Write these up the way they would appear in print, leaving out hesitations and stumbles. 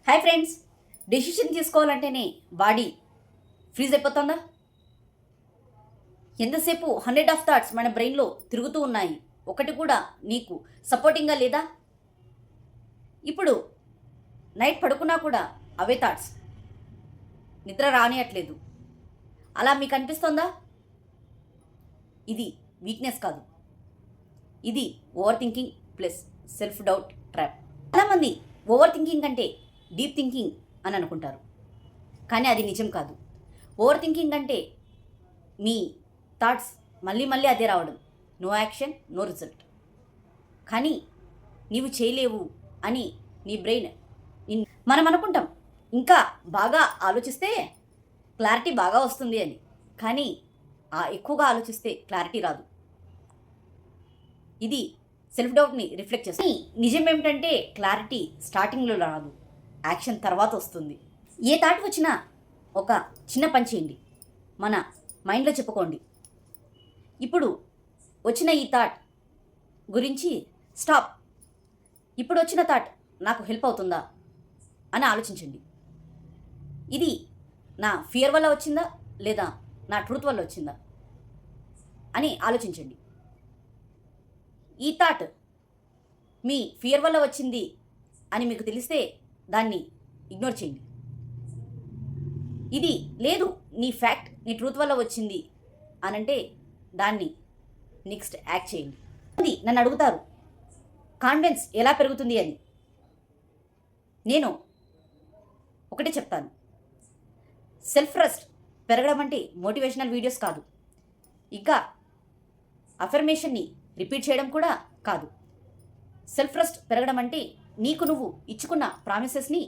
Hi friends, decision తీసుకోవాలంటేనే body freeze అయిపోతుందా? ఎంతసేపు 100 ఆఫ్ థాట్స్ మన బ్రెయిన్లో తిరుగుతూ ఉన్నాయి, ఒకటి కూడా నీకు సపోర్టింగ్గా లేదా? ఇప్పుడు నైట్ పడుకున్నా కూడా అవే థాట్స్, నిద్ర రానియట్లేదు. అలా మీకు అనిపిస్తుందా? ఇది వీక్నెస్ కాదు, ఇది over thinking plus self doubt trap. చాలామంది ఓవర్ థింకింగ్ అంటే డీప్ థింకింగ్ అని అనుకుంటారు, కానీ అది నిజం కాదు. ఓవర్ థింకింగ్ అంటే మీ థాట్స్ మళ్ళీ మళ్ళీ అదే రావడం, నో యాక్షన్ నో రిజల్ట్. కానీ నీవు చేయలేవు అని నీ బ్రెయిన్ మనం అనుకుంటాం. ఇంకా బాగా ఆలోచిస్తే క్లారిటీ బాగా వస్తుంది అని, కానీ ఎక్కువగా ఆలోచిస్తే క్లారిటీ రాదు. ఇది సెల్ఫ్ డౌట్ని రిఫ్లెక్ట్ చేస్తుంది. నిజం ఏమిటంటే క్లారిటీ స్టార్టింగ్లో రాదు, యాక్షన్ తర్వాత వస్తుంది. ఏ థాట్ వచ్చినా ఒక చిన్న పని చేయండి, మన మైండ్లో చెప్పుకోండి. ఇప్పుడు వచ్చిన ఈ థాట్ గురించి స్టాప్, ఇప్పుడు వచ్చిన థాట్ నాకు హెల్ప్ అవుతుందా అని ఆలోచించండి. ఇది నా ఫియర్ వల్ల వచ్చిందా లేదా నా ట్రూత్ వల్ల వచ్చిందా అని ఆలోచించండి. ఈ థాట్ మీ ఫియర్ వల్ల వచ్చింది అని మీకు తెలిస్తే దాన్ని ఇగ్నోర్ చేయండి. ఇది లేదు, నీ ఫ్యాక్ట్ నీ ట్రూత్ వల్ల వచ్చింది అనంటే దాన్ని నెక్స్ట్ యాక్ట్ చేయండి. నన్ను అడుగుతారు కాన్ఫిడెన్స్ ఎలా పెరుగుతుంది అని. నేను ఒకటే చెప్తాను, సెల్ఫ్ ట్రస్ట్ పెరగడం అంటే మోటివేషనల్ వీడియోస్ కాదు, ఇంకా అఫర్మేషన్ని రిపీట్ చేయడం కూడా కాదు. సెల్ఫ్ ట్రస్ట్ పెరగడం అంటే నీకు నువ్వు ఇచ్చుకున్న ప్రామిసెస్ని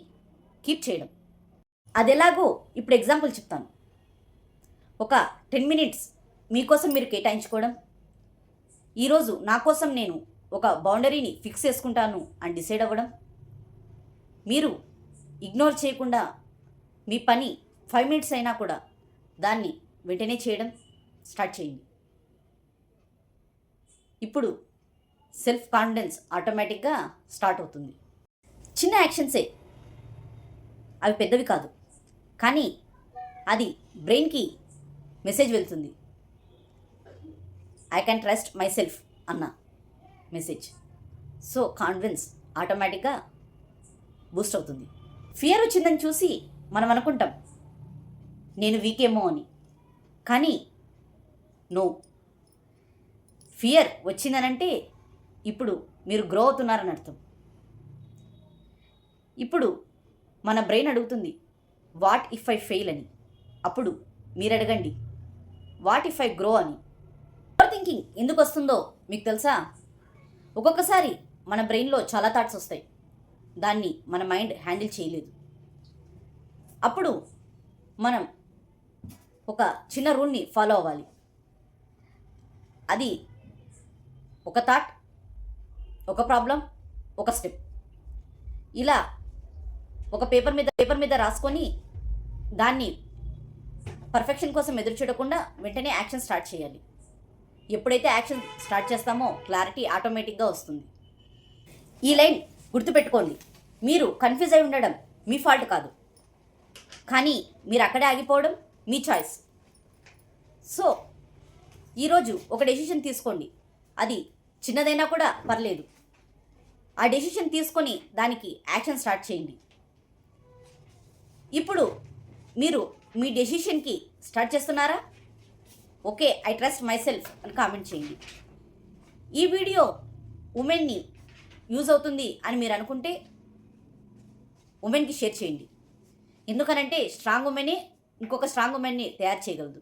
కీప్ చేయడం. అది ఎలాగో ఇప్పుడు ఎగ్జాంపుల్ చెప్తాను. ఒక 10 మినిట్స్ మీకోసం మీరు కేటాయించుకోవడం, ఈరోజు నా కోసం నేను ఒక బౌండరీని ఫిక్స్ చేసుకుంటాను అని డిసైడ్ అవ్వడం, మీరు ఇగ్నోర్ చేయకుండా మీ పని 5 మినిట్స్ అయినా కూడా దాన్ని వెంటనే చేయడం స్టార్ట్ చేయండి. ఇప్పుడు సెల్ఫ్ కాన్ఫిడెన్స్ ఆటోమేటిక్గా స్టార్ట్ అవుతుంది. చిన్న యాక్షన్సే, అవి పెద్దవి కాదు, కానీ అది బ్రెయిన్కి మెసేజ్ వెళ్తుంది. I can trust my self అన్న మెసేజ్. సో కాన్ఫిడెన్స్ ఆటోమేటిక్గా బూస్ట్ అవుతుంది. ఫియర్ వచ్చిందని చూసి మనం అనుకుంటాం నేను వీకేమో అని, కానీ నో, ఫియర్ వచ్చిందనంటే ఇప్పుడు మీరు గ్రో అవుతున్నారని అర్థం. ఇప్పుడు మన బ్రెయిన్ అడుగుతుంది వాట్ ఇఫ్ ఐ ఫెయిల్ అని, అప్పుడు మీరు అడగండి వాట్ ఇఫ్ ఐ గ్రో అని. ఓవర్ థింకింగ్ ఎందుకు వస్తుందో మీకు తెలుసా? ఒక్కొక్కసారి మన బ్రెయిన్లో చాలా థాట్స్ వస్తాయి, దాన్ని మన మైండ్ హ్యాండిల్ చేయలేదు. అప్పుడు మనం ఒక చిన్న రూల్ని ఫాలో అవ్వాలి. అది ఒక థాట్, ఒక ప్రాబ్లం, ఒక స్టెప్. ఇలా ఒక పేపర్ మీద రాసుకొని దాన్ని పర్ఫెక్షన్ కోసం ఎదురు చూడకుండా వెంటనే యాక్షన్ స్టార్ట్ చేయాలి. ఎప్పుడైతే యాక్షన్ స్టార్ట్ చేస్తామో క్లారిటీ ఆటోమేటిక్గా వస్తుంది. ఈ లైన్ గుర్తుపెట్టుకోండి, మీరు కన్ఫ్యూజ్ అయి ఉండడం మీ ఫాల్ట్ కాదు, కానీ మీరు అక్కడే ఆగిపోవడం మీ చాయిస్. సో ఈరోజు ఒక డెసిషన్ తీసుకోండి, అది చిన్నదైనా కూడా పర్లేదు. ఆ డెసిషన్ తీసుకొని దానికి యాక్షన్ స్టార్ట్ చేయండి. ఇప్పుడు మీరు మీ డెసిషన్కి స్టార్ట్ చేస్తున్నారా? Okay, I trust my self అని కామెంట్ చేయండి. ఈ వీడియో ఉమెన్ని యూజ్ అవుతుంది అని మీరు అనుకుంటే ఉమెన్కి షేర్ చేయండి. ఎందుకనంటే స్ట్రాంగ్ ఉమెనే ఇంకొక స్ట్రాంగ్ ఉమెన్ని తయారు చేయగలదు.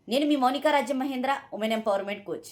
నేను మీ మౌనికా రాజ్యం మహేంద్ర, ఉమెన్ ఎంపవర్మెంట్ కోచ్.